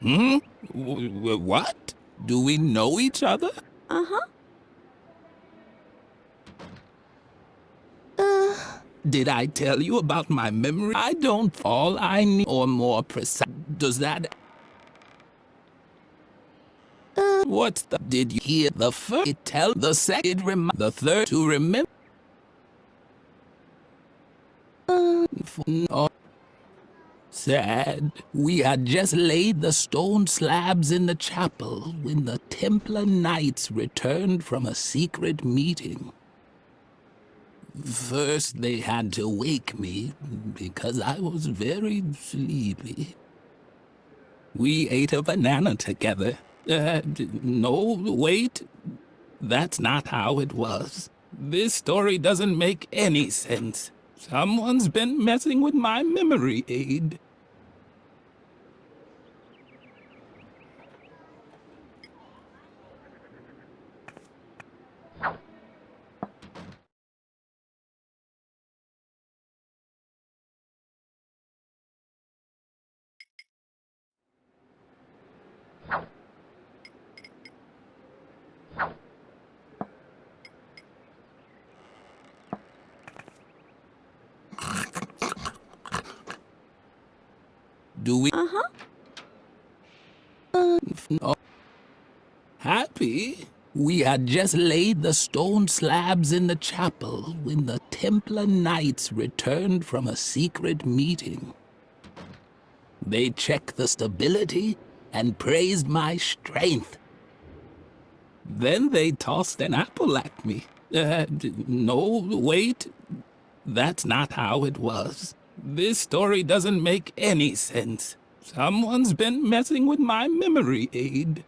Hmm? What? Do we know each other? Uh-huh. Did I tell you about my memory? I don't. All I need, or more precise. Does that? What's the? Did you hear the first? It tell the second. The third to remember. No. Sad. We had just laid the stone slabs in the chapel when the Templar Knights returned from a secret meeting. First, they had to wake me because I was very sleepy. We ate a banana together. No, wait. That's not how it was. This story doesn't make any sense. Someone's been messing with my memory aid. Do we? Uh-huh. No. Happy? We had just laid the stone slabs in the chapel when the Templar Knights returned from a secret meeting. They checked the stability and praised my strength. Then they tossed an apple at me. No, wait. That's not how it was. This story doesn't make any sense. Someone's been messing with my memory aid.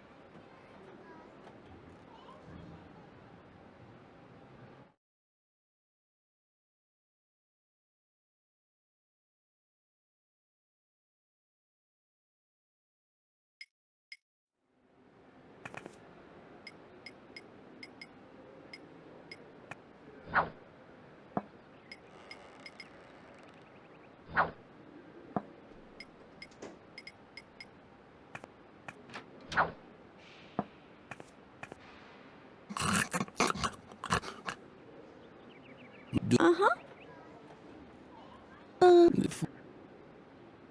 Uh-huh.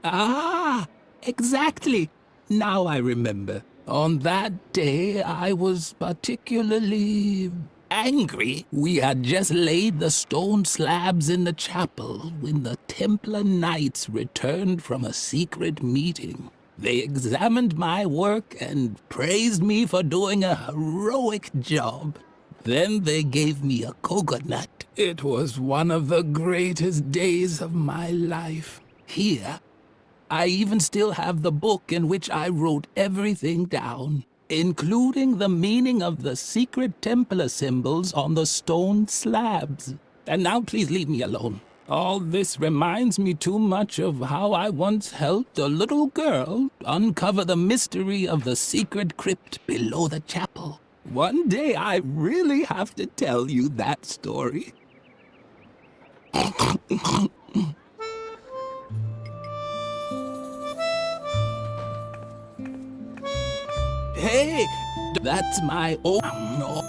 Ah, exactly. Now I remember. On that day, I was particularly angry. We had just laid the stone slabs in the chapel when the Templar Knights returned from a secret meeting. They examined my work and praised me for doing a heroic job. Then they gave me a coconut. It was one of the greatest days of my life. Here, I even still have the book in which I wrote everything down, including the meaning of the secret Templar symbols on the stone slabs. And now please leave me alone. All this reminds me too much of how I once helped a little girl uncover the mystery of the secret crypt below the chapel. One day I really have to tell you that story. Hey, that's my own. No.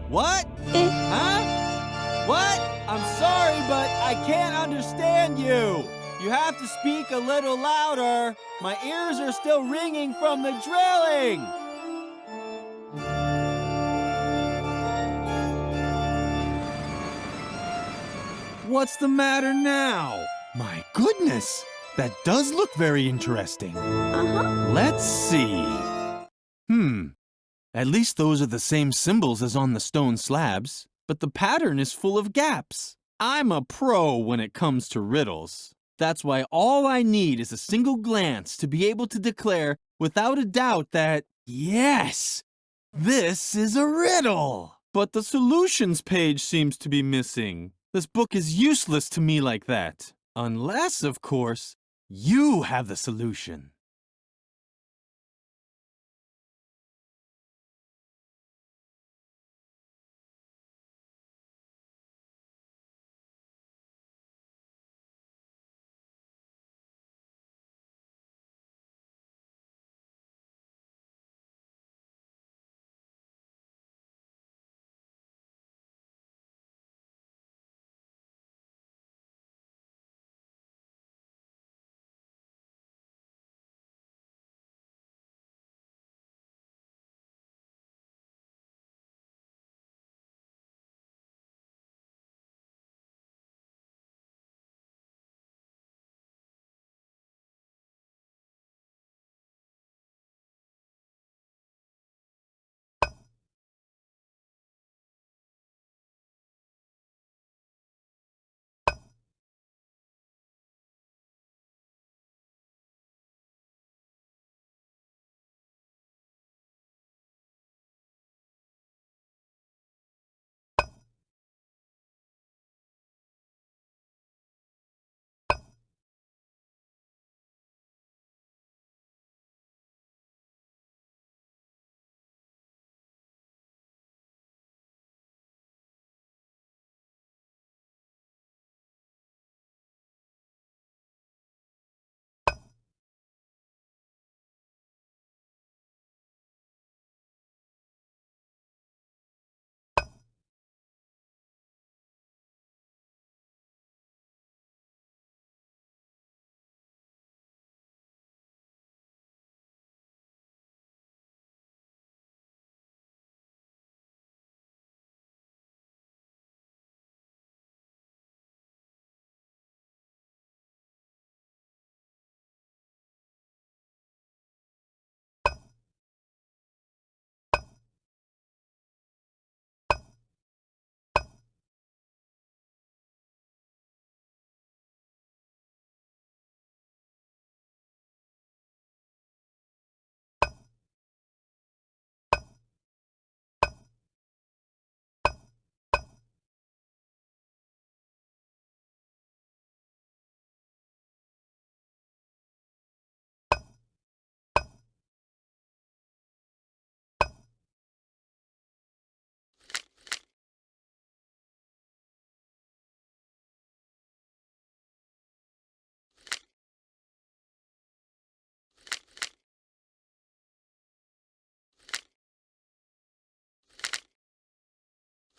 What? Huh? What? I'm sorry, but I can't understand you. You have to speak a little louder. My ears are still ringing from the drilling. What's the matter now? My goodness, that does look very interesting. Uh-huh. Let's see. At least those are the same symbols as on the stone slabs, but the pattern is full of gaps. I'm a pro when it comes to riddles. That's why all I need is a single glance to be able to declare without a doubt that, yes, this is a riddle. But the solutions page seems to be missing. This book is useless to me like that. Unless, of course, You have the solution.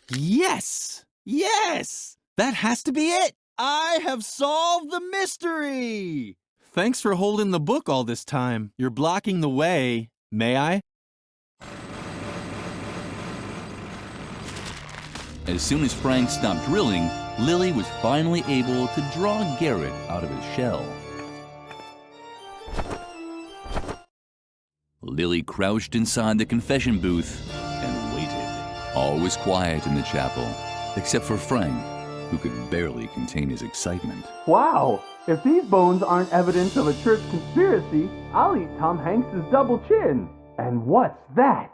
Yes! Yes! That has to be it! I have solved the mystery! Thanks for holding the book all this time. You're blocking the way. May I? As soon as Frank stopped drilling, Lily was finally able to draw Garrett out of his shell. Lily crouched inside the confession booth and waited. All was quiet in the chapel, except for Frank, who could barely contain his excitement. Wow! If these bones aren't evidence of a church conspiracy, I'll eat Tom Hanks's double chin. And what's that?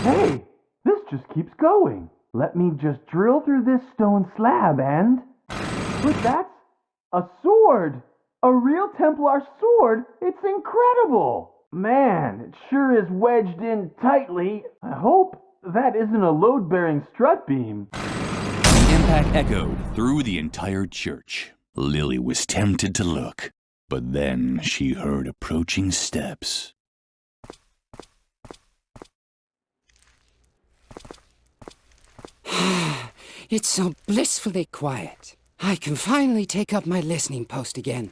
Hey, this just keeps going. Let me just drill through this stone slab and... But that's a sword! A real Templar sword! It's incredible! Man, it sure is wedged in tightly. I hope that isn't a load-bearing strut beam. The impact echoed through the entire church. Lily was tempted to look, but then she heard approaching steps. It's so blissfully quiet. I can finally take up my listening post again.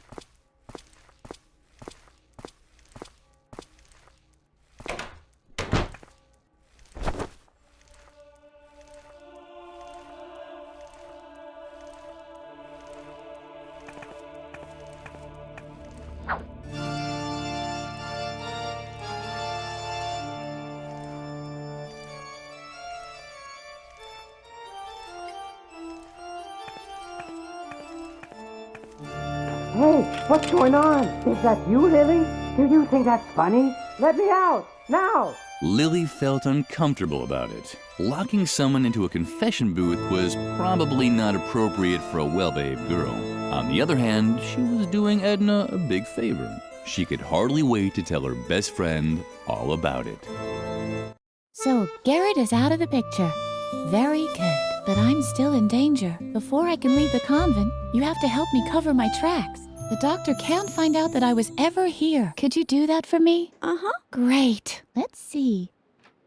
Hey, what's going on? Is that you, Lily? Do you think that's funny? Let me out, now! Lily felt uncomfortable about it. Locking someone into a confession booth was probably not appropriate for a well-behaved girl. On the other hand, she was doing Edna a big favor. She could hardly wait to tell her best friend all about it. So Garrett is out of the picture. Very good. But I'm still in danger. Before I can leave the convent, you have to help me cover my tracks. The doctor can't find out that I was ever here. Could you do that for me? Uh-huh. Great. Let's see.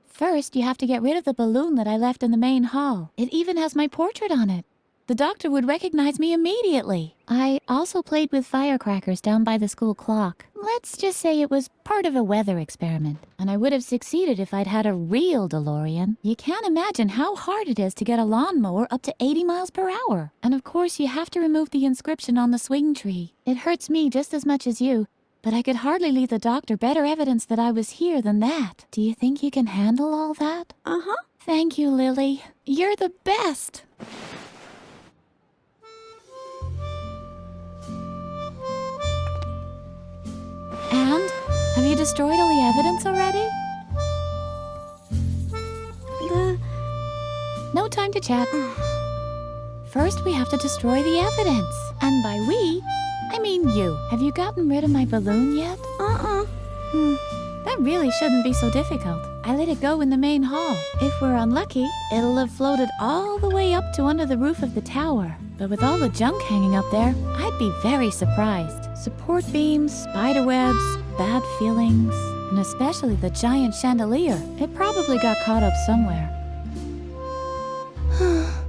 First, you have to get rid of the balloon that I left in the main hall. It even has my portrait on it. The doctor would recognize me immediately. I also played with firecrackers down by the school clock. Let's just say it was part of a weather experiment. And I would have succeeded if I'd had a real DeLorean. You can't imagine how hard it is to get a lawnmower up to 80 miles per hour. And of course, you have to remove the inscription on the swing tree. It hurts me just as much as you, but I could hardly leave the doctor better evidence that I was here than that. Do you think you can handle all that? Uh-huh. Thank you, Lily. You're the best. And? Have you destroyed all the evidence already? No time to chat. First, we have to destroy the evidence. And by we, I mean you. Have you gotten rid of my balloon yet? That really shouldn't be so difficult. I let it go in the main hall. If we're unlucky, it'll have floated all the way up to under the roof of the tower. But with all the junk hanging up there, I'd be very surprised. Support beams, spider webs, bad feelings, and especially the giant chandelier. It probably got caught up somewhere.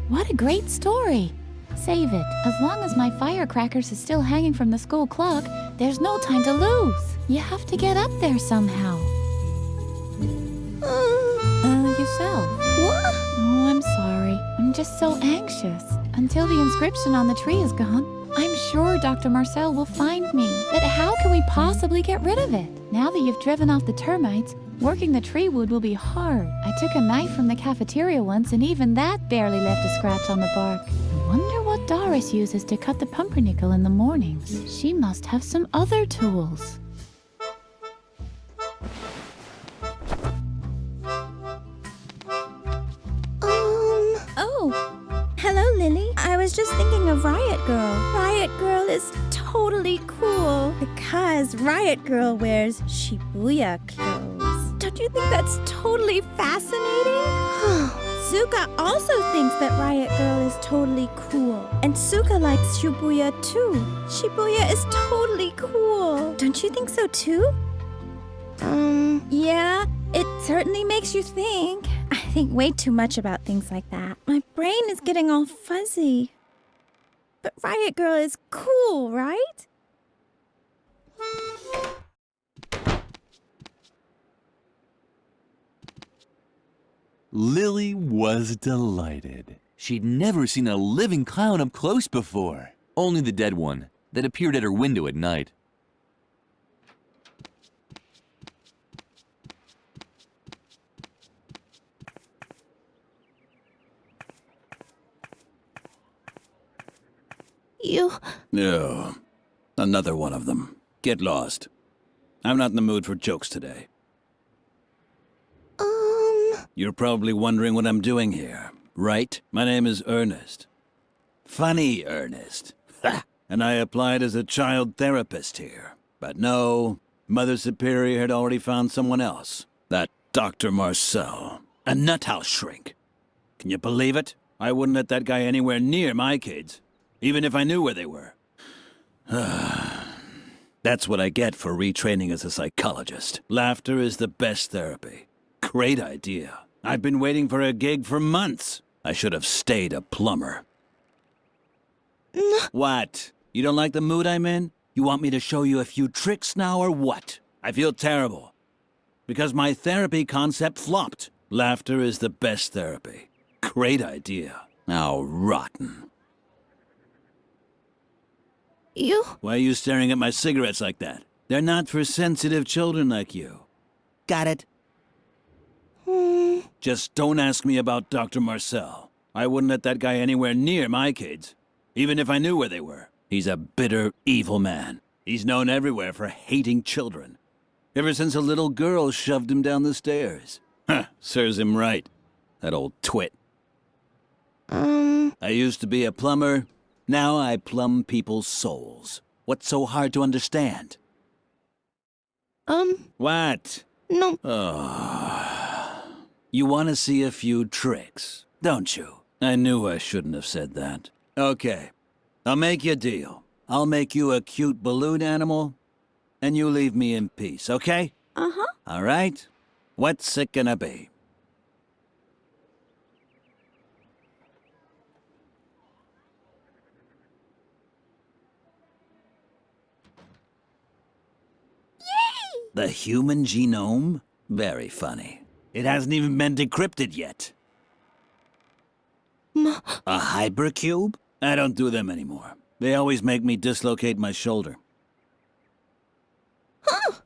What a great story! Save it. As long as my firecrackers is still hanging from the school clock, there's no time to lose. You have to get up there somehow. Yourself. What? Oh, I'm sorry. I'm just so anxious. Until the inscription on the tree is gone, I'm sure Dr. Marcel will find me. But how can we possibly get rid of it? Now that you've driven off the termites, working the tree wood will be hard. I took a knife from the cafeteria once, and even that barely left a scratch on the bark. I wonder what Doris uses to cut the pumpernickel in the mornings. She must have some other tools. Oh. Hello, Lily. I was just thinking of Riot Girl. Riot Girl is totally cool because Riot Girl wears Shibuya clothes. Don't you think that's totally fascinating? Suka also thinks that Riot Girl is totally cool. And Suka likes Shibuya too. Shibuya is totally cool. Don't you think so too? Yeah, it certainly makes you think. I think way too much about things like that. My brain is getting all fuzzy. But Riot Girl is cool, right? Lily was delighted. She'd never seen a living clown up close before. Only the dead one that appeared at her window at night. No, another one of them. Get lost. I'm not in the mood for jokes today. You're probably wondering what I'm doing here, right? My name is Ernest. Funny Ernest. Ha! And I applied as a child therapist here. But no, Mother Superior had already found someone else. That Dr. Marcel. A nuthouse shrink. Can you believe it? I wouldn't let that guy anywhere near my kids, even if I knew where they were. That's what I get for retraining as a psychologist. Laughter is the best therapy. Great idea. I've been waiting for a gig for months. I should have stayed a plumber. What? You don't like the mood I'm in? You want me to show you a few tricks now or what? I feel terrible. Because my therapy concept flopped. Laughter is the best therapy. Great idea. How rotten. Why are you staring at my cigarettes like that? They're not for sensitive children like you. Got it? Just don't ask me about Dr. Marcel. I wouldn't let that guy anywhere near my kids, even if I knew where they were. He's a bitter, evil man. He's known everywhere for hating children. Ever since a little girl shoved him down the stairs. Huh, serves him right. That old twit. I used to be a plumber, Now I plumb people's souls. What's so hard to understand? What? No. You want to see a few tricks, don't you? I knew I shouldn't have said that. Okay, I'll make you a deal. I'll make you a cute balloon animal, and you leave me in peace, okay? Uh-huh. All right? What's it gonna be? The human genome? Very funny. It hasn't even been decrypted yet. A hypercube? I don't do them anymore. They always make me dislocate my shoulder.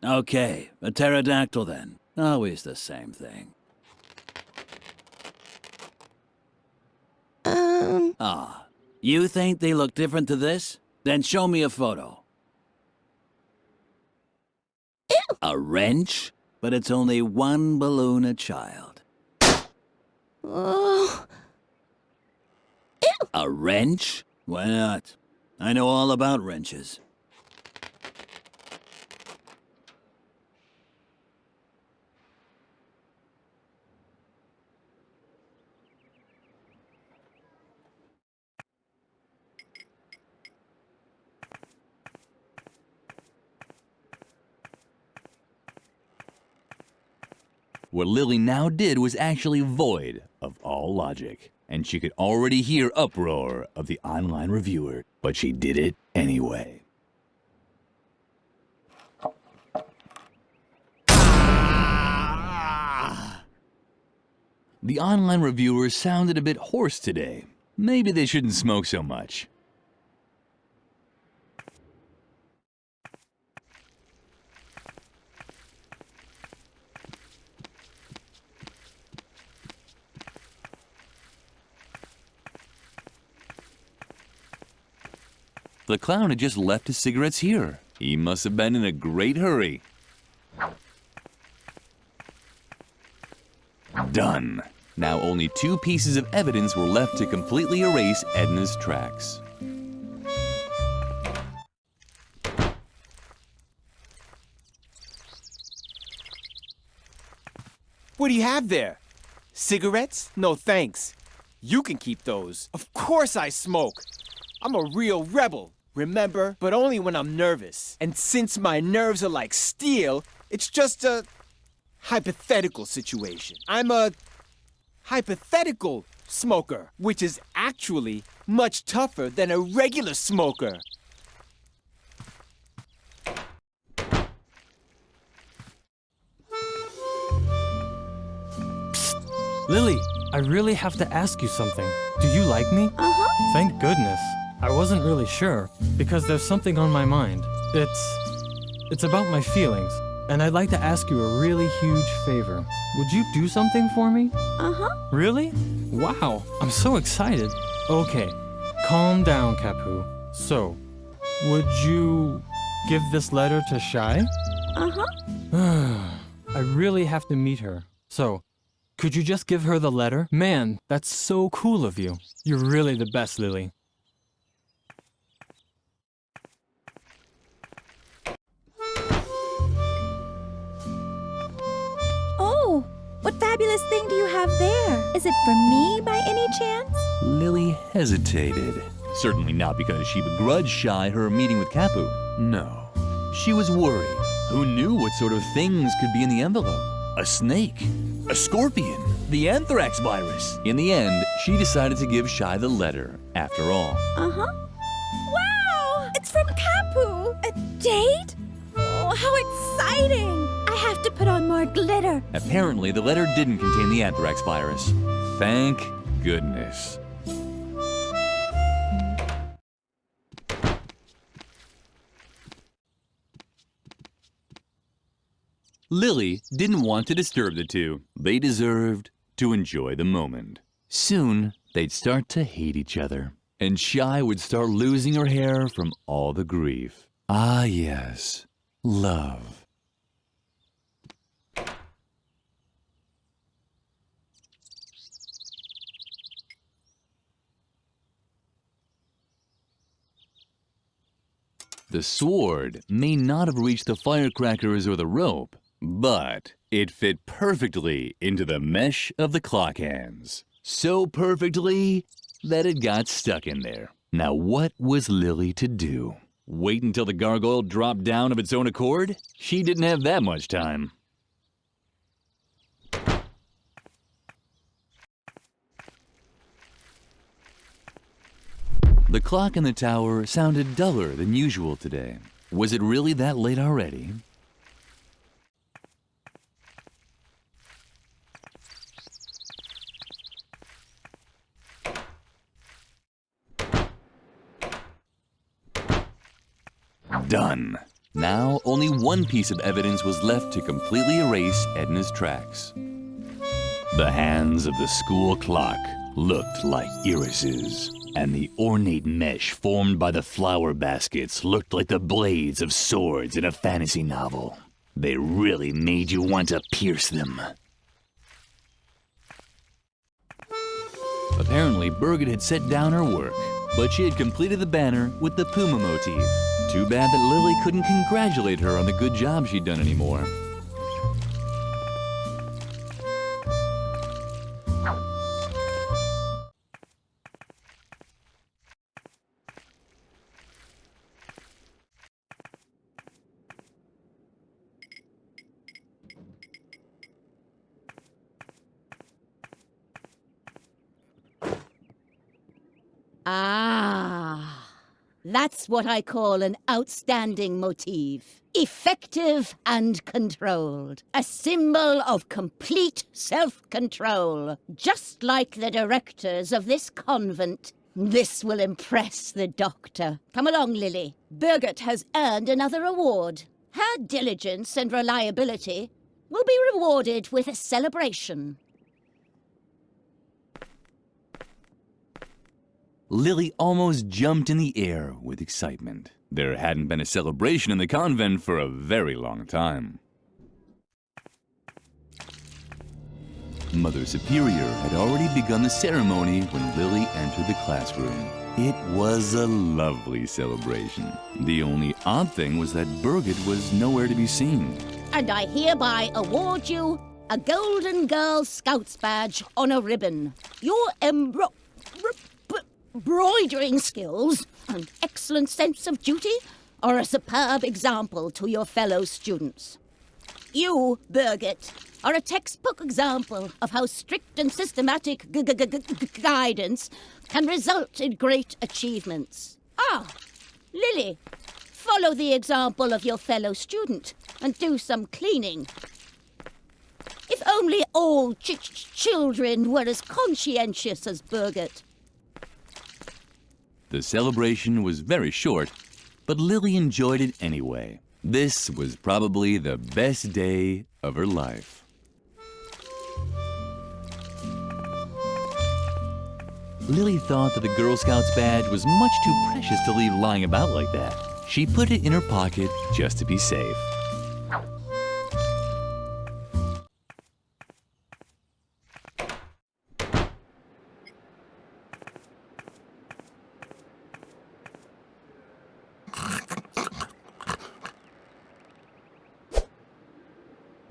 Okay, a pterodactyl then. Always the same thing. You think they look different to this? Then show me a photo. A wrench? But it's only one balloon a child. Oh. A wrench? Why not? I know all about wrenches. What Lily now did was actually void of all logic, and she could already hear uproar of the online reviewer, but she did it anyway. The online reviewers sounded a bit hoarse today. Maybe they shouldn't smoke so much. The clown had just left his cigarettes here. He must have been in a great hurry. Done. Now only 2 pieces of evidence were left to completely erase Edna's tracks. What do you have there? Cigarettes? No thanks. You can keep those. Of course I smoke. I'm a real rebel, remember? But only when I'm nervous. And since my nerves are like steel, it's just a hypothetical situation. I'm a hypothetical smoker, which is actually much tougher than a regular smoker. Psst. Lily, I really have to ask you something. Do you like me? Uh-huh. Thank goodness. I wasn't really sure, because there's something on my mind. It's about my feelings, and I'd like to ask you a really huge favor. Would you do something for me? Uh-huh. Really? Wow, I'm so excited. Okay, calm down, Capu. So, would you give this letter to Shy? Uh-huh. I really have to meet her. So, could you just give her the letter? Man, that's so cool of you. You're really the best, Lily. Oh, what fabulous thing do you have there? Is it for me by any chance? Lily hesitated. Certainly not because she begrudged Shy her meeting with Capu. No. She was worried. Who knew what sort of things could be in the envelope? A snake? A scorpion? The anthrax virus? In the end, she decided to give Shy the letter, after all. Uh-huh. Wow! It's from Capu! A date? Oh, how exciting! I have to put on more glitter. Apparently, the letter didn't contain the anthrax virus. Thank goodness. Lily didn't want to disturb the two. They deserved to enjoy the moment. Soon, they'd start to hate each other, and Shy would start losing her hair from all the grief. Ah, yes, love. The sword may not have reached the firecrackers or the rope, but it fit perfectly into the mesh of the clock hands. So perfectly that it got stuck in there. Now what was Lily to do? Wait until the gargoyle dropped down of its own accord? She didn't have that much time. The clock in the tower sounded duller than usual today. Was it really that late already? Done. Now, only one piece of evidence was left to completely erase Edna's tracks. The hands of the school clock looked like irises, and the ornate mesh formed by the flower baskets looked like the blades of swords in a fantasy novel. They really made you want to pierce them. Apparently, Birgit had set down her work, but she had completed the banner with the puma motif. Too bad that Lily couldn't congratulate her on the good job she'd done anymore. Ah, that's what I call an outstanding motif. Effective and controlled. A symbol of complete self-control. Just like the directors of this convent. This will impress the doctor. Come along, Lily. Birgit has earned another award. Her diligence and reliability will be rewarded with a celebration. Lily almost jumped in the air with excitement. There hadn't been a celebration in the convent for a very long time. Mother Superior had already begun the ceremony when Lily entered the classroom. It was a lovely celebration. The only odd thing was that Birgit was nowhere to be seen. And I hereby award you a Golden Girl Scouts badge on a ribbon. Your embroidering skills and excellent sense of duty are a superb example to your fellow students. You, Birgit, are a textbook example of how strict and systematic guidance can result in great achievements. Ah, Lily, follow the example of your fellow student and do some cleaning. If only all children were as conscientious as Birgit. The celebration was very short, but Lily enjoyed it anyway. This was probably the best day of her life. Lily thought that the Girl Scouts badge was much too precious to leave lying about like that. She put it in her pocket just to be safe.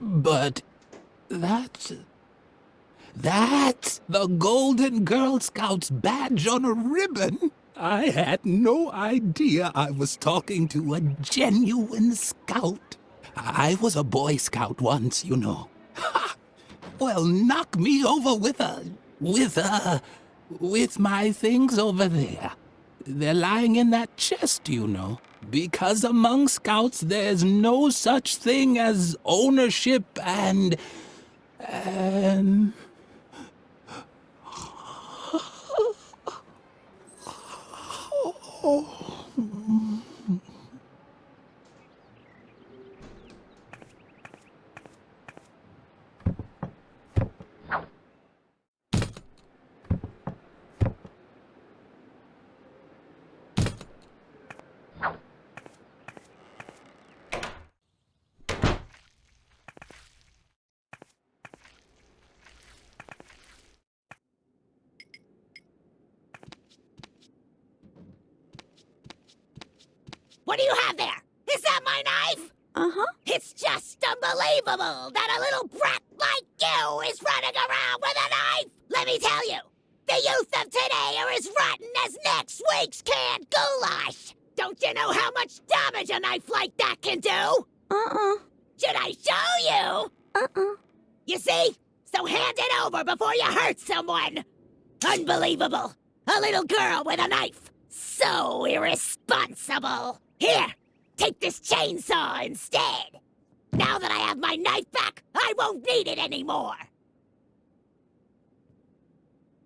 But that's the Golden Girl Scouts badge on a ribbon. I had no idea I was talking to a genuine scout. I was a Boy Scout once, you know. Ha! Well, knock me over with my things over there. They're lying in that chest, you know. Because among scouts, there's no such thing as ownership and... What do you have there? Is that my knife? Uh-huh. It's just unbelievable that a little brat like you is running around with a knife. Let me tell you, the youth of today are as rotten as next week's canned goulash. Don't you know how much damage a knife like that can do? Uh-uh. Should I show you? Uh-uh. You see? So hand it over before you hurt someone. Unbelievable. A little girl with a knife. So irresponsible. Here, take this chainsaw instead. Now that I have my knife back, I won't need it anymore.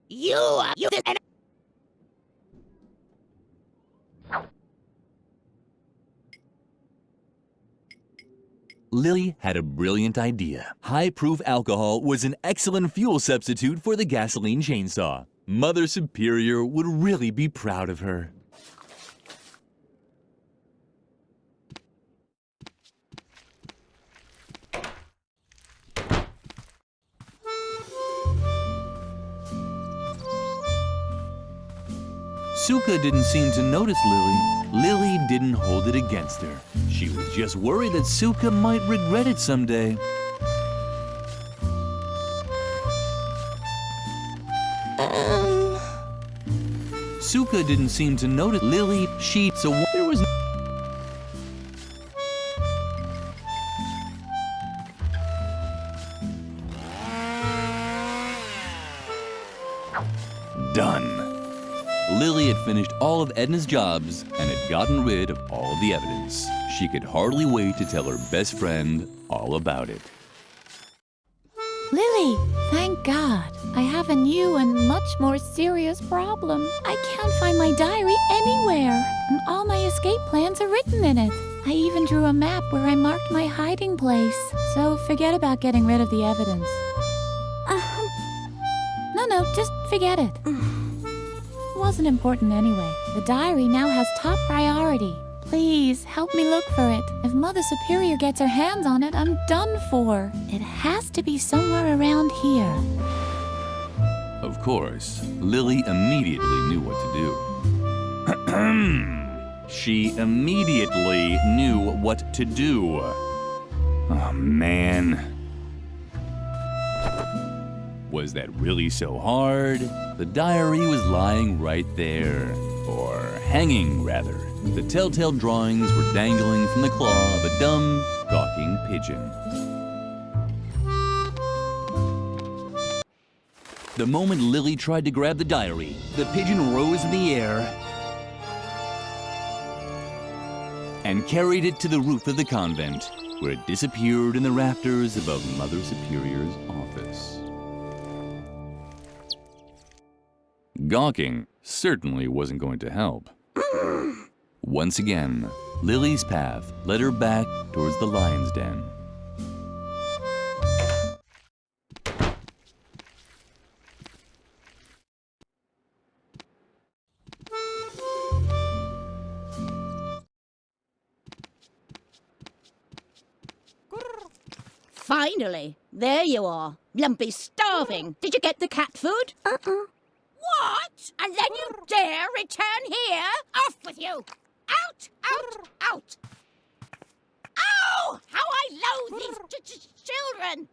You and Lily had a brilliant idea. High-proof alcohol was an excellent fuel substitute for the gasoline chainsaw. Mother Superior would really be proud of her. Suka didn't seem to notice Lily. Lily didn't hold it against her. She was just worried that Suka might regret it someday. Suka didn't seem to notice Lily. So there was done. Lily had finished all of Edna's jobs and had gotten rid of all the evidence. She could hardly wait to tell her best friend all about it. Lily, thank God. I have a new and much more serious problem. I can't find my diary anywhere, and all my escape plans are written in it. I even drew a map where I marked my hiding place. So forget about getting rid of the evidence. No, just forget it. It wasn't important anyway. The diary now has top priority. Please, help me look for it. If Mother Superior gets her hands on it, I'm done for. It has to be somewhere around here. Of course, Lily immediately knew what to do. She immediately knew what to do. Oh, man. Was that really so hard? The diary was lying right there. Or hanging, rather. The telltale drawings were dangling from the claw of a dumb, gawking pigeon. The moment Lily tried to grab the diary, the pigeon rose in the air and carried it to the roof of the convent, where it disappeared in the rafters above Mother Superior's office. Gawking certainly wasn't going to help. Once again, Lily's path led her back towards the lion's den. Finally, there you are. Lumpy's starving. Did you get the cat food? What? And then you dare return here? Off with you! Out! Out! Out! Oh! How I loathe these children!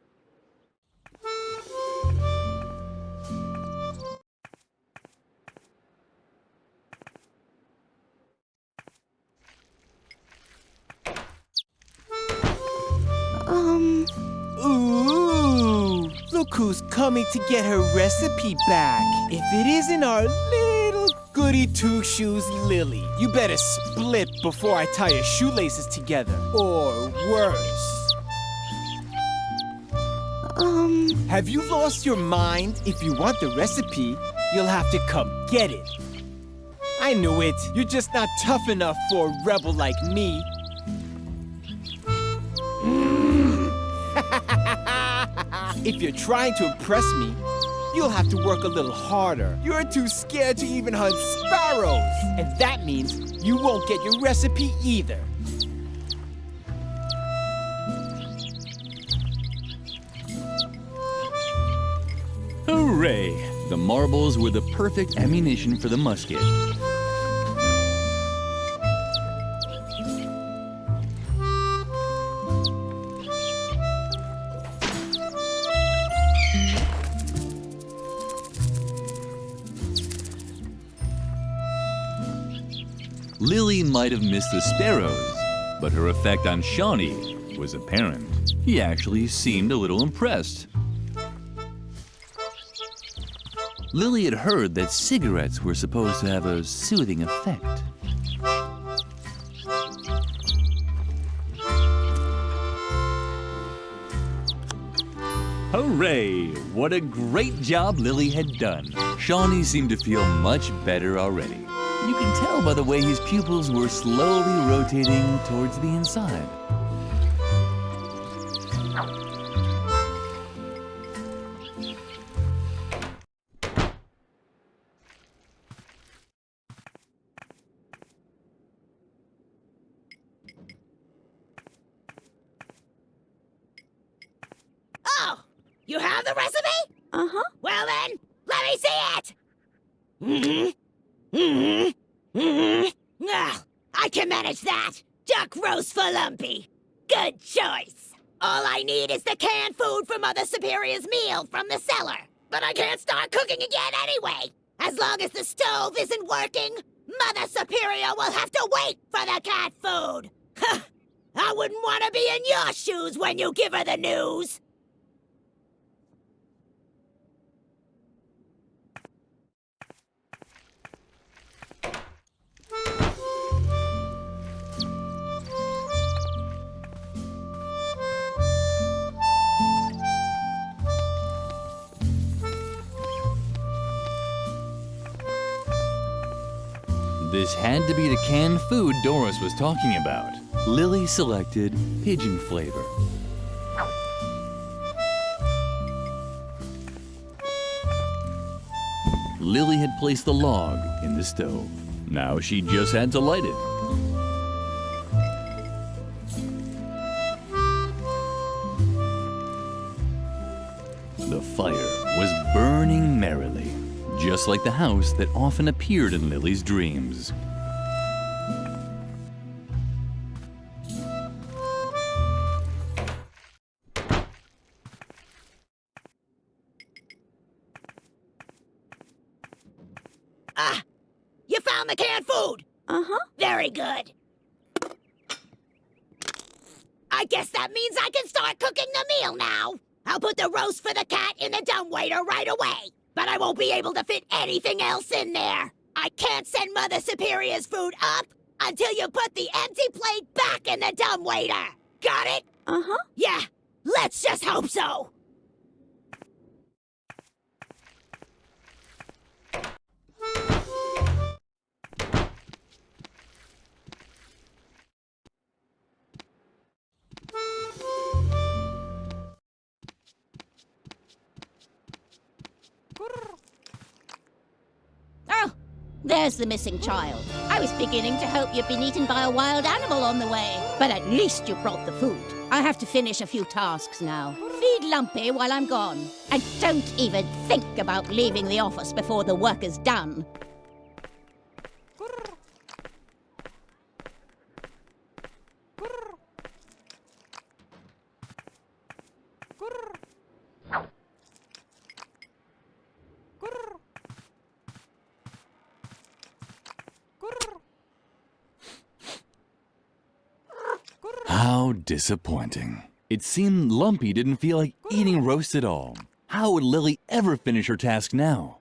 Ooh! Look who's coming to get her recipe back. If it isn't our little goody two-shoes Lily, you better split before I tie your shoelaces together. Or worse. Have you lost your mind? If you want the recipe, you'll have to come get it. I knew it. You're just not tough enough for a rebel like me. If you're trying to impress me, you'll have to work a little harder. You're too scared to even hunt sparrows. And that means you won't get your recipe either. Hooray! The marbles were the perfect ammunition for the musket. Lily might have missed the sparrows, but her effect on Shawnee was apparent. He actually seemed a little impressed. Lily had heard that cigarettes were supposed to have a soothing effect. Hooray! What a great job Lily had done. Shawnee seemed to feel much better already. You can tell by the way his pupils were slowly rotating towards the inside. Oh, you have the recipe? Uh-huh. Well then, let me see it! I can manage that! Duck roast for Lumpy! Good choice! All I need is the canned food for Mother Superior's meal from the cellar. But I can't start cooking again anyway! As long as the stove isn't working, Mother Superior will have to wait for the cat food! I wouldn't want to be in your shoes when you give her the news! This had to be the canned food Doris was talking about. Lily selected pigeon flavor. Lily had placed the log in the stove. Now she just had to light it. The fire was burning merrily, just like the house that often appeared in Lily's dreams. Ah! You found the canned food! Uh-huh. Very good. I guess that means I can start cooking the meal now. I'll put the roast for the cat in the dumbwaiter right away. But I won't be able to fit anything else in there. I can't send Mother Superior's food up until you put the empty plate back in the dumbwaiter. Got it? Uh-huh. Yeah, let's just hope so. Oh, there's the missing child. I was beginning to hope you'd been eaten by a wild animal on the way. But at least you brought the food. I have to finish a few tasks now. Feed Lumpy while I'm gone. And don't even think about leaving the office before the work is done. How disappointing. It seemed Lumpy didn't feel like eating roast at all. How would Lily ever finish her task now?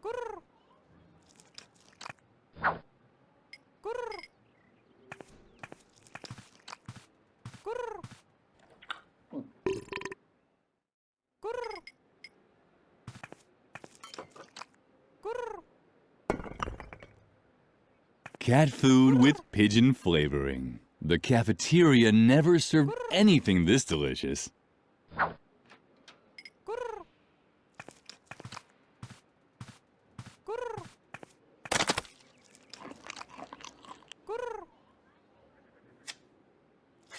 Cat food with pigeon flavoring. The cafeteria never served anything this delicious.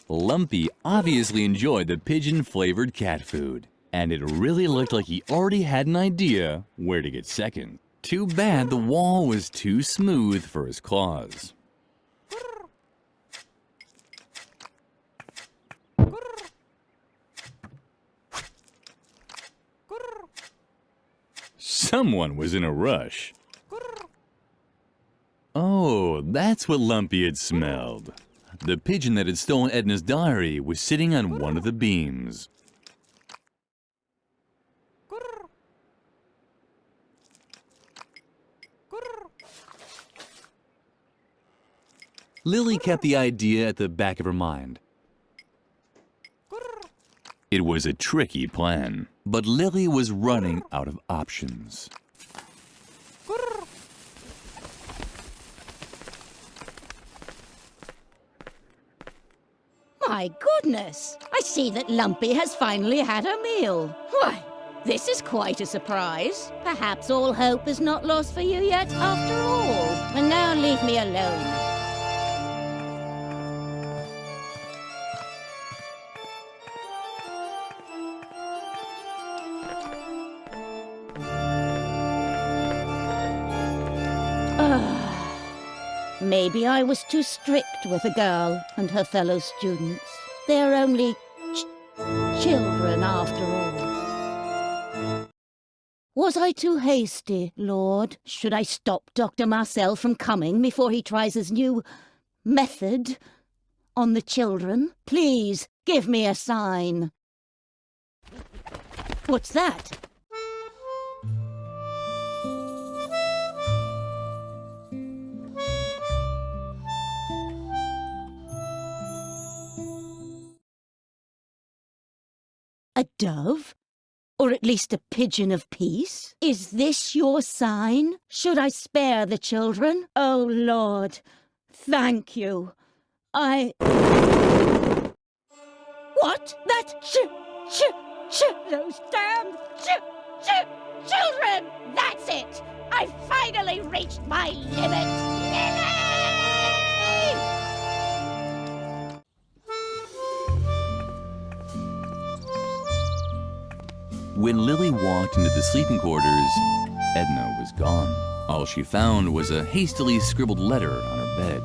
Lumpy obviously enjoyed the pigeon-flavored cat food, and it really looked like he already had an idea where to get second. Too bad the wall was too smooth for his claws. Someone was in a rush. Oh, Oh, that's what Lumpy had smelled. The pigeon that had stolen Edna's diary was sitting on one of the beams. Lily kept the idea at the back of her mind. It was a tricky plan, but Lily was running out of options. My goodness! I see that Lumpy has finally had a meal. Why, this is quite a surprise. Perhaps all hope is not lost for you yet after all. And now leave me alone. Maybe I was too strict with the girl and her fellow students. They're only children after all. Was I too hasty, Lord? Should I stop Dr. Marcel from coming before he tries his new method on the children? Please, give me a sign. What's that? A dove? Or at least a pigeon of peace? Is this your sign? Should I spare the children? Oh, Lord, thank you. What? That those damn children! That's it! I finally reached my limit! Lily! When Lily walked into the sleeping quarters, Edna was gone. All she found was a hastily scribbled letter on her bed.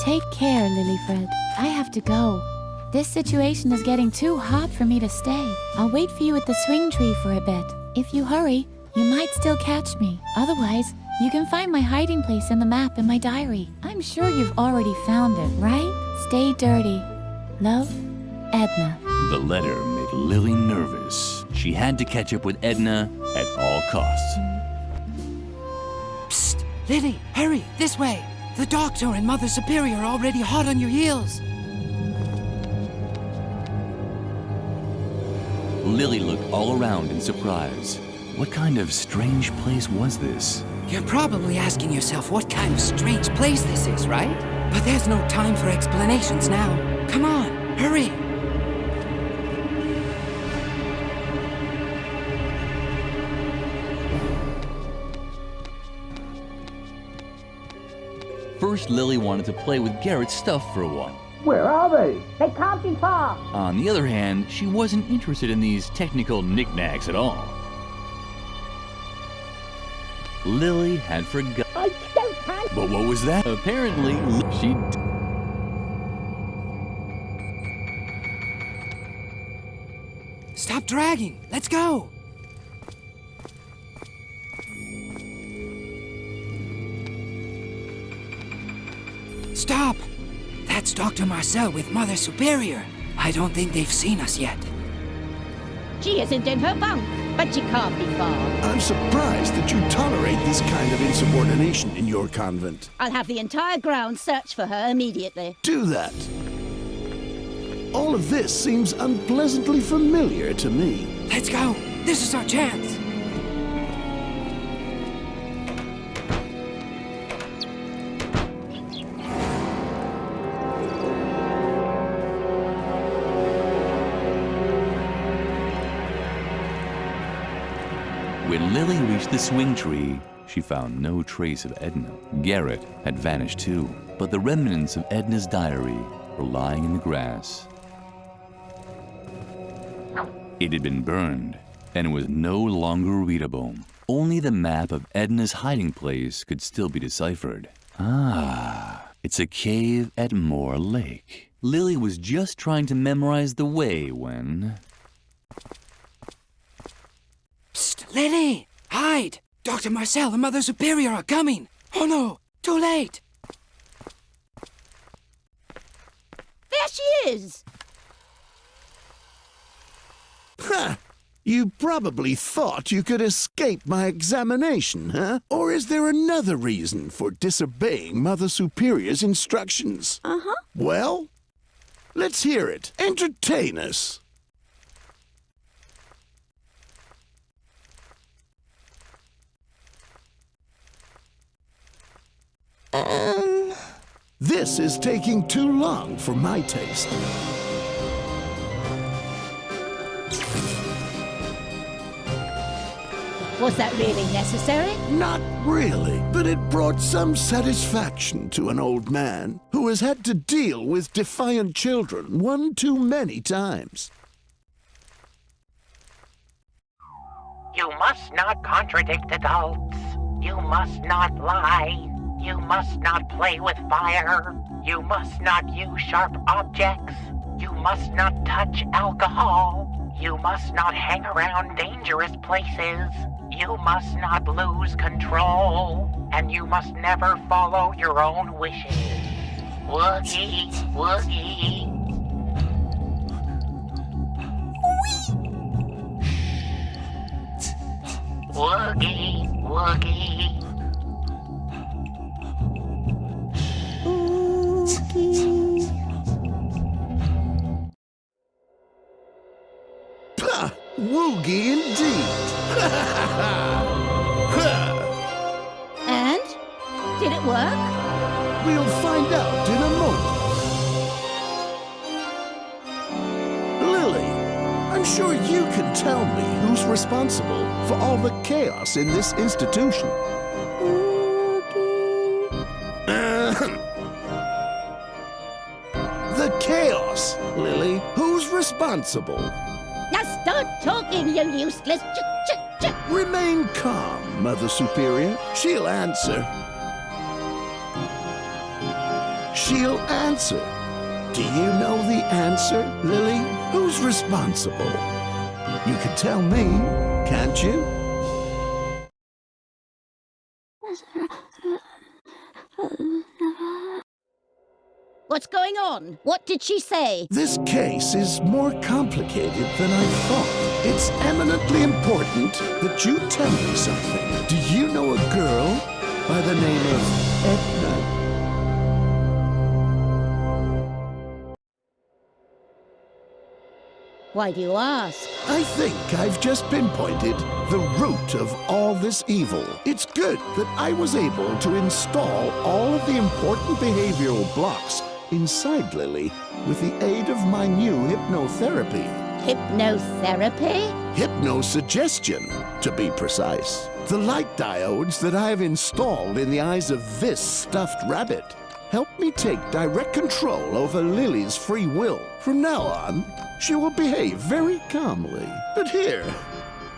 Take care, Lilyfred. I have to go. This situation is getting too hot for me to stay. I'll wait for you at the swing tree for a bit. If you hurry, you might still catch me. Otherwise, you can find my hiding place in the map in my diary. I'm sure you've already found it, right? Stay dirty. Love, Edna. The letter made Lily nervous. She had to catch up with Edna at all costs. Psst! Lily, hurry, this way! The Doctor and Mother Superior are already hot on your heels. Lily looked all around in surprise. What kind of strange place was this? You're probably asking yourself what kind of strange place this is, right? But there's no time for explanations now. Come on, hurry! First, Lily wanted to play with Garrett's stuff for a while. Where are they? They can't be far. On the other hand, she wasn't interested in these technical knickknacks at all. Lily had forgotten. I don't have... But what was that? Apparently, she... Stop dragging! Let's go! Stop! That's Dr. Marcel with Mother Superior. I don't think they've seen us yet. She isn't in her bunk, but she can't be far. I'm surprised that you tolerate this kind of insubordination in your convent. I'll have the entire ground search for her immediately. Do that. All of this seems unpleasantly familiar to me. Let's go! This is our chance! When Lily reached the swing tree, she found no trace of Edna. Garrett had vanished too, but the remnants of Edna's diary were lying in the grass. It had been burned and was no longer readable. Only the map of Edna's hiding place could still be deciphered. Ah, it's a cave at Moor Lake. Lily was just trying to memorize the way when... Psst, Lily! Hide! Dr. Marcel and Mother Superior are coming! Oh no! Too late! There she is! Ha! You probably thought you could escape my examination, huh? Or is there another reason for disobeying Mother Superior's instructions? Uh-huh. Well, let's hear it. Entertain us. This is taking too long for my taste. Was that really necessary? Not really, but it brought some satisfaction to an old man who has had to deal with defiant children one too many times. You must not contradict adults. You must not lie. You must not play with fire. You must not use sharp objects. You must not touch alcohol. You must not hang around dangerous places. You must not lose control. And you must never follow your own wishes. Woogie, woogie. Woogie, woogie. Pah! Woogie indeed! And? Did it work? We'll find out in a moment. Lily, I'm sure you can tell me who's responsible for all the chaos in this institution. The chaos, Lily. Who's responsible? Now start talking, you useless Remain calm, Mother Superior. She'll answer. She'll answer. Do you know the answer, Lily? Who's responsible? You can tell me, can't you? What's going on? What did she say? This case is more complicated than I thought. It's eminently important that you tell me something. Do you know a girl by the name of Edna? Why do you ask? I think I've just pinpointed the root of all this evil. It's good that I was able to install all of the important behavioral blocks inside Lily with the aid of my new hypnotherapy. Hypnotherapy? Hypnosuggestion, to be precise. The light diodes that I have installed in the eyes of this stuffed rabbit help me take direct control over Lily's free will. From now on, she will behave very calmly. But here,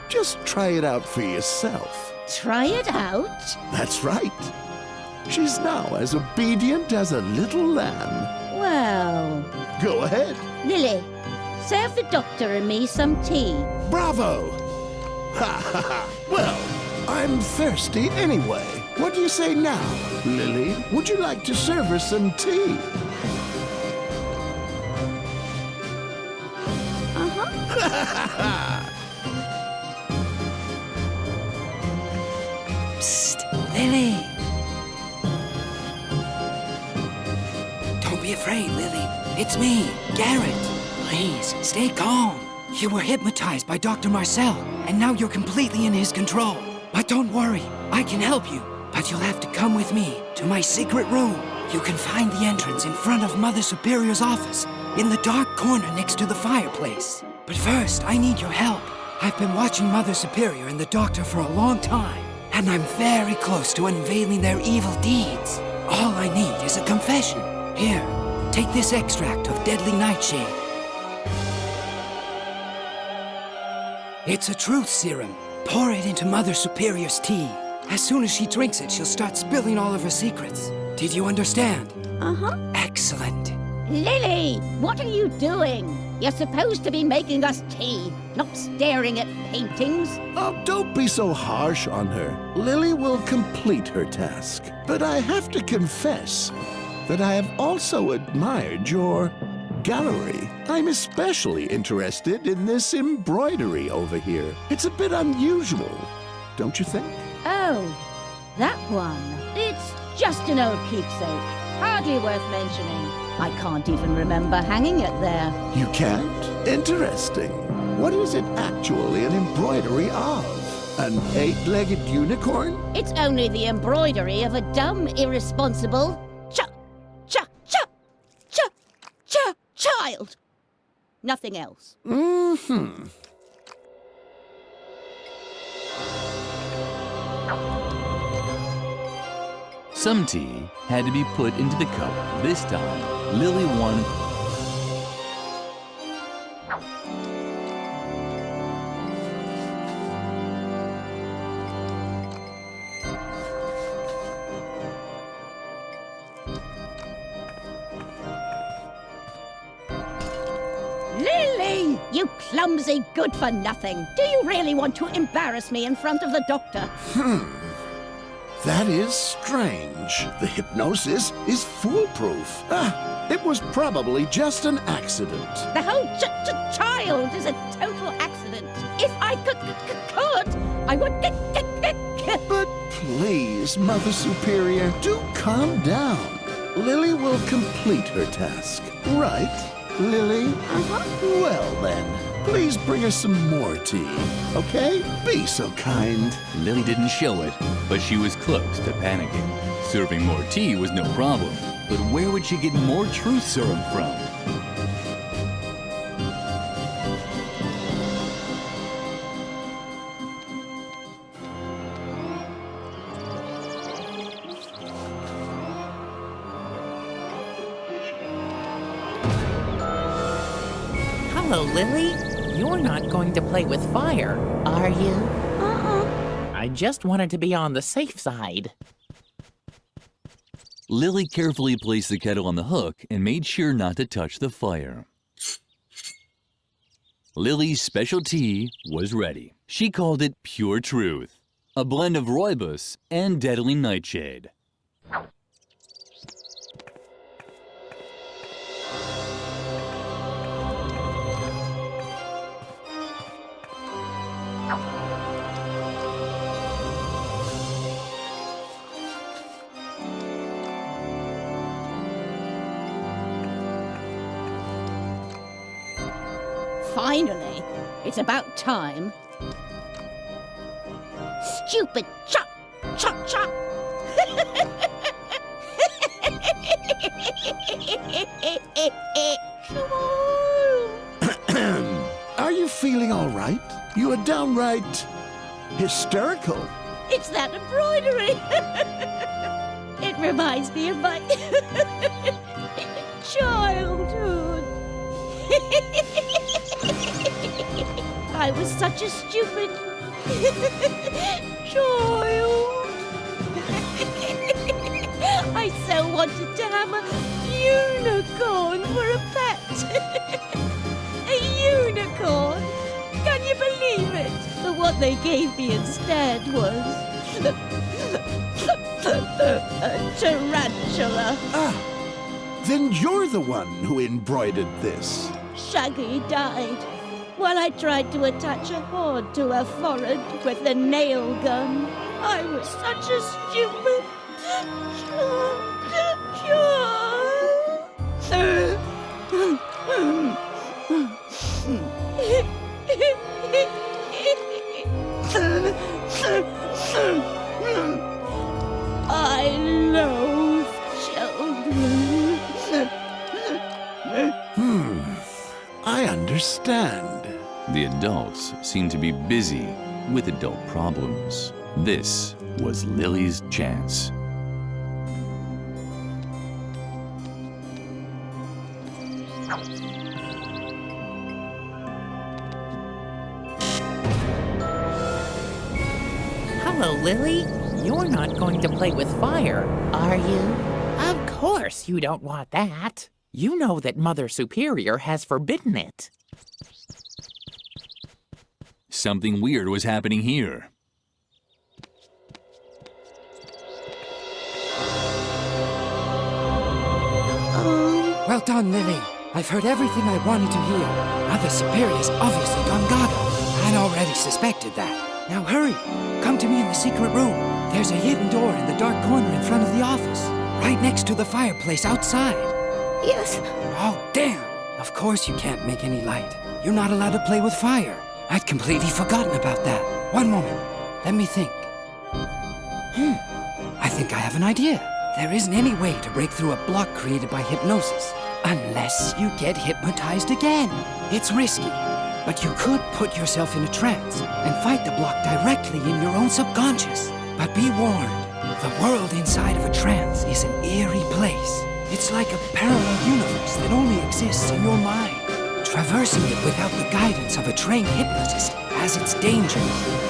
just try it out for yourself. Try it out? That's right. She's now as obedient as a little lamb. Well... Go ahead. Lily, serve the doctor and me some tea. Bravo! Ha ha ha! Well, I'm thirsty anyway. What do you say now, Lily? Would you like to serve her some tea? Psst, Lily. Don't be afraid, Lily. It's me, Garrett. Please, stay calm. You were hypnotized by Dr. Marcel, and now you're completely in his control. But don't worry, I can help you. But you'll have to come with me to my secret room. You can find the entrance in front of Mother Superior's office, in the dark corner next to the fireplace. But first, I need your help. I've been watching Mother Superior and the Doctor for a long time, and I'm very close to unveiling their evil deeds. All I need is a confession. Here, take this extract of deadly nightshade. It's a truth serum. Pour it into Mother Superior's tea. As soon as she drinks it, she'll start spilling all of her secrets. Did you understand? Uh-huh. Excellent. Lily, what are you doing? You're supposed to be making us tea, not staring at paintings. Oh, don't be so harsh on her. Lily will complete her task. But I have to confess that I have also admired your gallery. I'm especially interested in this embroidery over here. It's a bit unusual, don't you think? Oh, that one. It's just an old keepsake. Hardly worth mentioning. I can't even remember hanging it there. You can't? Interesting. What is it actually an embroidery of? An 8-legged unicorn? It's only the embroidery of a dumb, irresponsible child. Nothing else. Mm-hmm. Some tea had to be put into the cup. This time, Lily wanted... Lily! You clumsy good-for-nothing. Do you really want to embarrass me in front of the doctor? That is strange. The hypnosis is foolproof. It was probably just an accident. The whole child is a total accident. If I could, I would... But please, Mother Superior, do calm down. Lily will complete her task. Right, Lily? Well then, please bring us some more tea, okay? Be so kind. Lily didn't show it, but she was close to panicking. Serving more tea was no problem, but where would she get more truth serum from? Hello, Lily. You're not going to play with fire, are you? I just wanted to be on the safe side. Lily carefully placed the kettle on the hook and made sure not to touch the fire. Lily's special tea was ready. She called it Pure Truth, a blend of rooibos and deadly nightshade. Finally, it's about time. Stupid chop. Are you feeling all right? You are downright hysterical. It's that embroidery. It reminds me of my childhood. I was such a stupid child. I so wanted to have a unicorn for a pet. A unicorn. Can you believe it? But what they gave me instead was a tarantula. Then you're the one who embroidered this. Shaggy died while I tried to attach a horn to her forehead with a nail gun. I was such a stupid I loathe children. I understand. The adults seemed to be busy with adult problems. This was Lily's chance. Hello, Lily. You're not going to play with fire, are you? Of course you don't want that. You know that Mother Superior has forbidden it. Something weird was happening here. Well done, Lily. I've heard everything I wanted to hear. Mother Superior's obviously gone gaga. I'd already suspected that. Now hurry. Come to me in the secret room. There's a hidden door in the dark corner in front of the office. Right next to the fireplace outside. Yes. Oh, damn. Of course you can't make any light. You're not allowed to play with fire. I'd completely forgotten about that. One moment. Let me think. I think I have an idea. There isn't any way to break through a block created by hypnosis. Unless you get hypnotized again. It's risky. But you could put yourself in a trance and fight the block directly in your own subconscious. But be warned. The world inside of a trance is an eerie place. It's like a parallel universe that only exists in your mind. Traversing it without the guidance of a trained hypnotist has its dangers,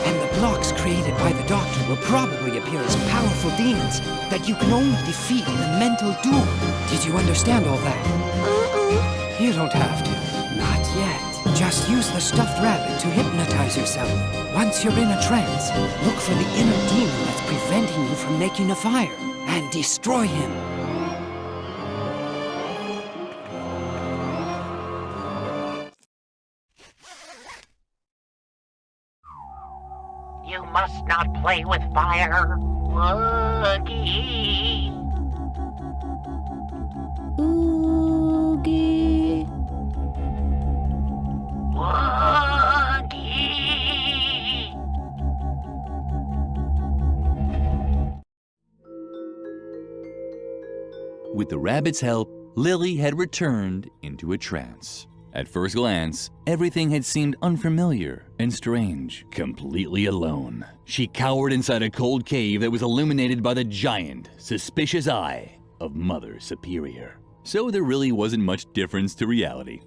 and the blocks created by the doctor will probably appear as powerful demons that you can only defeat in a mental duel. Did you understand all that? You don't have to. Not yet. Just use the stuffed rabbit to hypnotize yourself. Once you're in a trance, look for the inner demon that's preventing you from making a fire, and destroy him. You must not play with fire. Woogie. Oogie. Woogie. With the rabbit's help, Lily had returned into a trance. At first glance, everything had seemed unfamiliar and strange. Completely alone, she cowered inside a cold cave that was illuminated by the giant, suspicious eye of Mother Superior. So there really wasn't much difference to reality.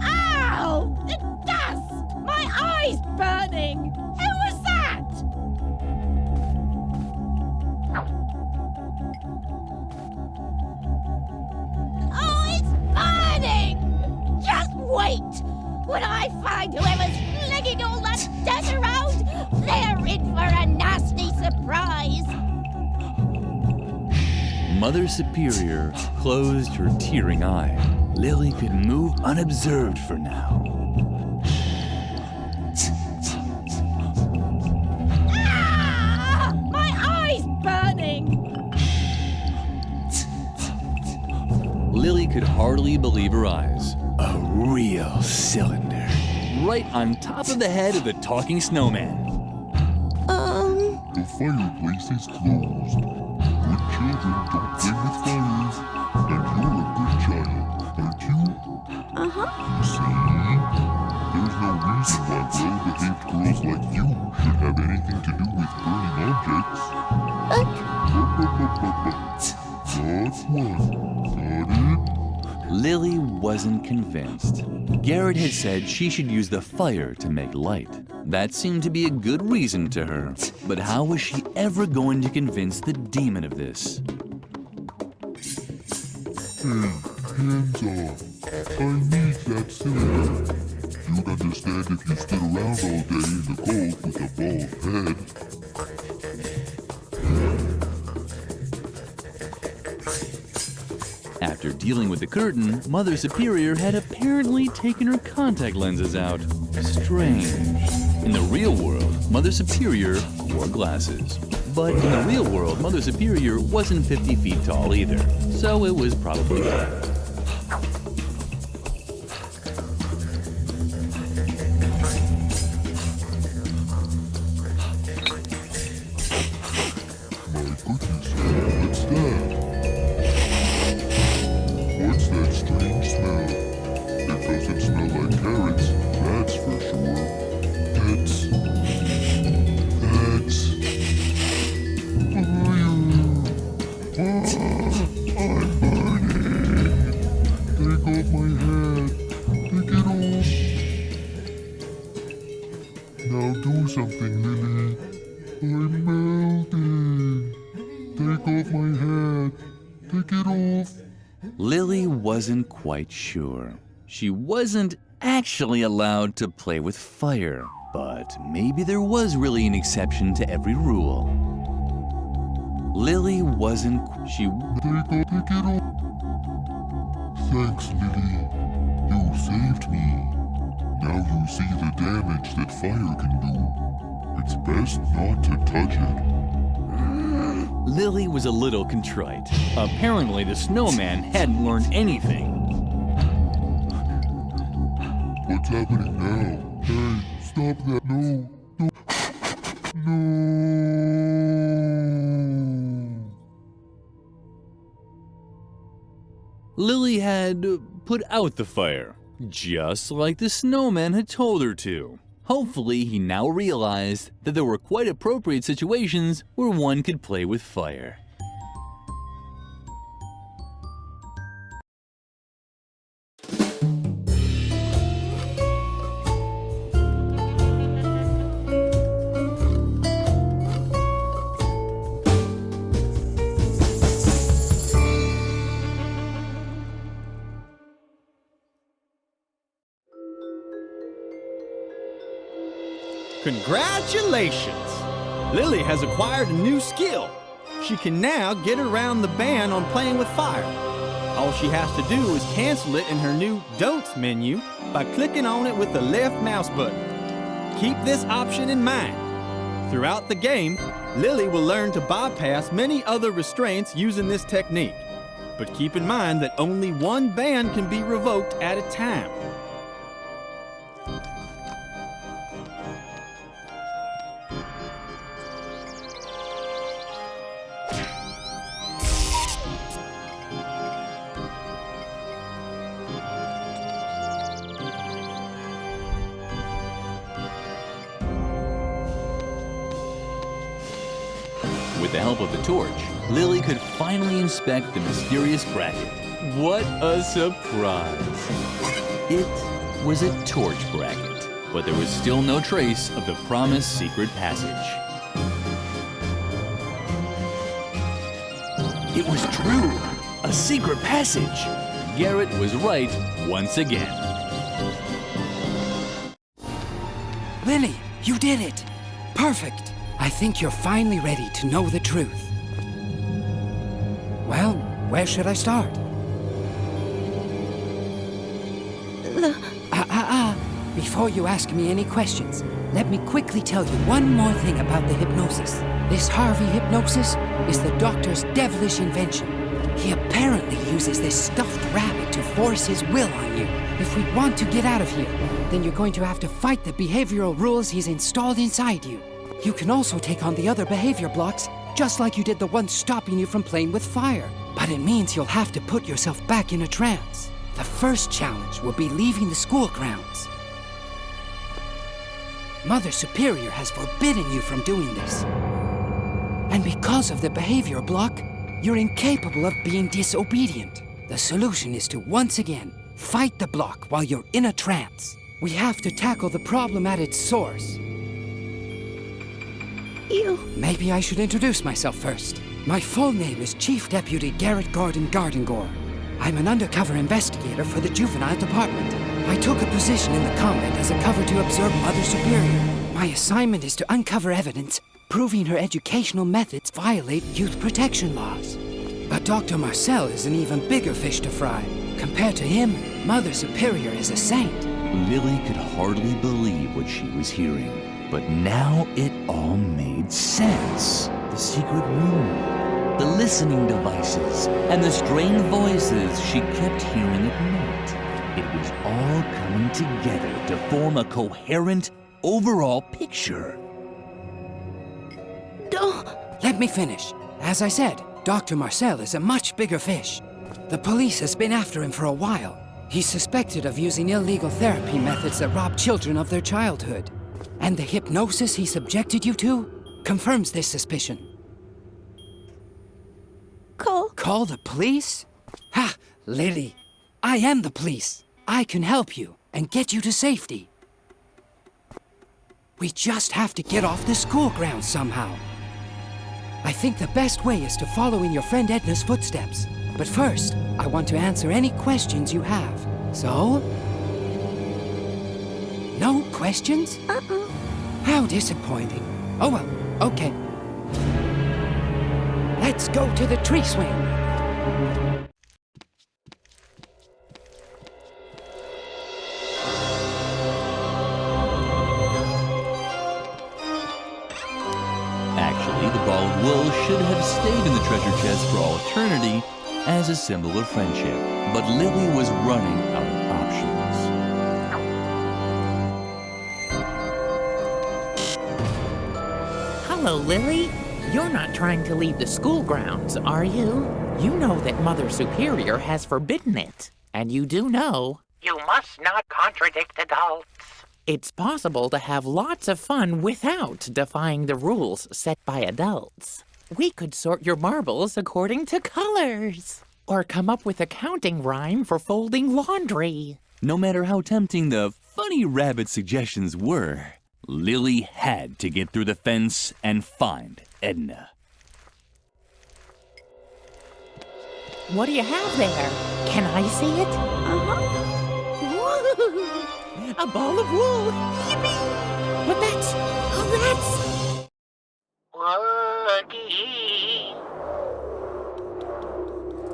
Ow! The dust! My eye's burning! Who was that? Oh, it's burning! Just wait! When I find whoever's flinging all that dirt around, they're in for a nasty surprise! Mother Superior closed her tearing eye. Lily could move unobserved for now. Ah! My eye's burning! Lily could hardly believe her eyes. A real cylinder. Right on top of the head of the talking snowman. The fireplace is closed. Good children don't play with fire. And you're a good child, aren't you? See? There's no reason why well-behaved girls like you should have anything to do with burning objects. Not one. Got it? Lily wasn't convinced. Garrett had said she should use the fire to make light. That seemed to be a good reason to her. But how was she ever going to convince the demon of this? Hey, hands off. I need that cylinder. You'd understand if you stood around all day in the cold with a bald head. After dealing with the curtain, Mother Superior had apparently taken her contact lenses out. Strange. In the real world, Mother Superior wore glasses. But in the real world, Mother Superior wasn't 50 feet tall either. So it was probably fine. What's that strange smell? It doesn't smell like carrots, that's for sure. That's fire. I'm burning. Take off my head. Take it off. Now do something, Lily. I'm melting. Take off my hat. Take it off. Lily wasn't quite sure. She wasn't actually allowed to play with fire, but maybe there was really an exception to every rule. Lily wasn't. Take it off. Thanks, Lily. You saved me. Now you see the damage that fire can do. It's best not to touch it. Lily was a little contrite. Apparently, the snowman hadn't learned anything. What's happening now? Hey, stop that. No. No. Lily had put out the fire, just like the snowman had told her to. Hopefully, he now realized that there were quite appropriate situations where one could play with fire. Congratulations! Lily has acquired a new skill. She can now get around the ban on playing with fire. All she has to do is cancel it in her new Don'ts menu by clicking on it with the left mouse button. Keep this option in mind. Throughout the game, Lily will learn to bypass many other restraints using this technique. But keep in mind that only one ban can be revoked at a time. With the help of the torch, Lily could finally inspect the mysterious bracket. What a surprise! It was a torch bracket, but there was still no trace of the promised secret passage. It was true! A secret passage! Garrett was right once again. Lily, you did it! Perfect! I think you're finally ready to know the truth. Well, where should I start? Before you ask me any questions, let me quickly tell you one more thing about the hypnosis. This Harvey hypnosis is the doctor's devilish invention. He apparently uses this stuffed rabbit to force his will on you. If we want to get out of here, then you're going to have to fight the behavioral rules he's installed inside you. You can also take on the other behavior blocks, just like you did the one stopping you from playing with fire. But it means you'll have to put yourself back in a trance. The first challenge will be leaving the school grounds. Mother Superior has forbidden you from doing this. And because of the behavior block, you're incapable of being disobedient. The solution is to once again fight the block while you're in a trance. We have to tackle the problem at its source. Maybe I should introduce myself first. My full name is Chief Deputy Garrett Gordon Gardengore. I'm an undercover investigator for the Juvenile Department. I took a position in the convent as a cover to observe Mother Superior. My assignment is to uncover evidence proving her educational methods violate youth protection laws. But Dr. Marcel is an even bigger fish to fry. Compared to him, Mother Superior is a saint. Lily could hardly believe what she was hearing. But now it all made sense. The secret room, the listening devices, and the strange voices she kept hearing at night. It was all coming together to form a coherent, overall picture. Let me finish. As I said, Dr. Marcel is a much bigger fish. The police has been after him for a while. He's suspected of using illegal therapy methods that rob children of their childhood. And the hypnosis he subjected you to confirms this suspicion. Call the police? Ha! Lily, I am the police. I can help you and get you to safety. We just have to get off the school grounds somehow. I think the best way is to follow in your friend Edna's footsteps. But first, I want to answer any questions you have. So? No questions? How disappointing. Oh well, okay. Let's go to the tree swing. Actually, the ball of wool should have stayed in the treasure chest for all eternity as a symbol of friendship. But Lily was running out of options. Hello, Lily. You're not trying to leave the school grounds, are you? You know that Mother Superior has forbidden it. And you do know... You must not contradict adults. It's possible to have lots of fun without defying the rules set by adults. We could sort your marbles according to colors. Or come up with a counting rhyme for folding laundry. No matter how tempting the funny rabbit suggestions were, Lily had to get through the fence and find Edna. What do you have there? Can I see it? Woo! A ball of wool! Yippee! But that's... Woogie!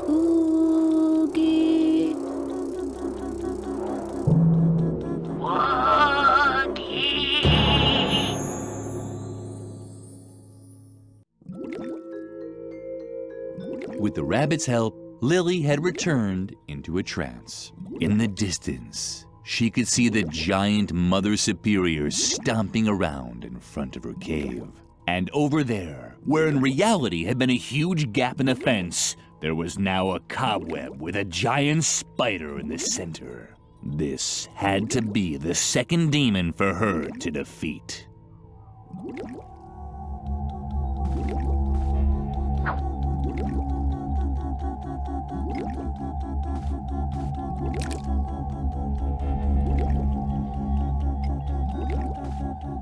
Oogie. With the rabbit's help, Lily had returned into a trance. In the distance, she could see the giant Mother Superior stomping around in front of her cave. And over there, where in reality had been a huge gap in the fence, there was now a cobweb with a giant spider in the center. This had to be the second demon for her to defeat.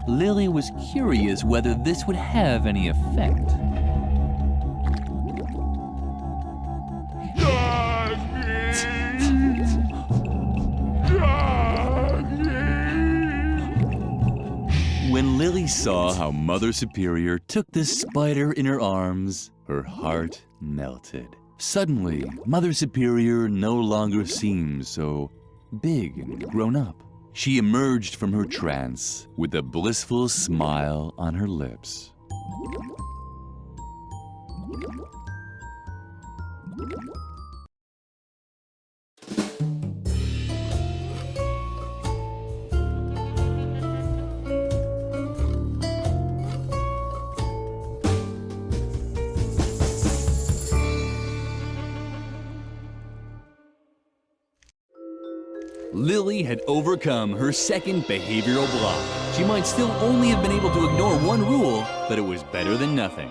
Lily was curious whether this would have any effect. When Lily saw how Mother Superior took the spider in her arms, her heart melted. Suddenly, Mother Superior no longer seemed so big and grown up. She emerged from her trance with a blissful smile on her lips. Lily had overcome her second behavioral block. She might still only have been able to ignore one rule, but it was better than nothing.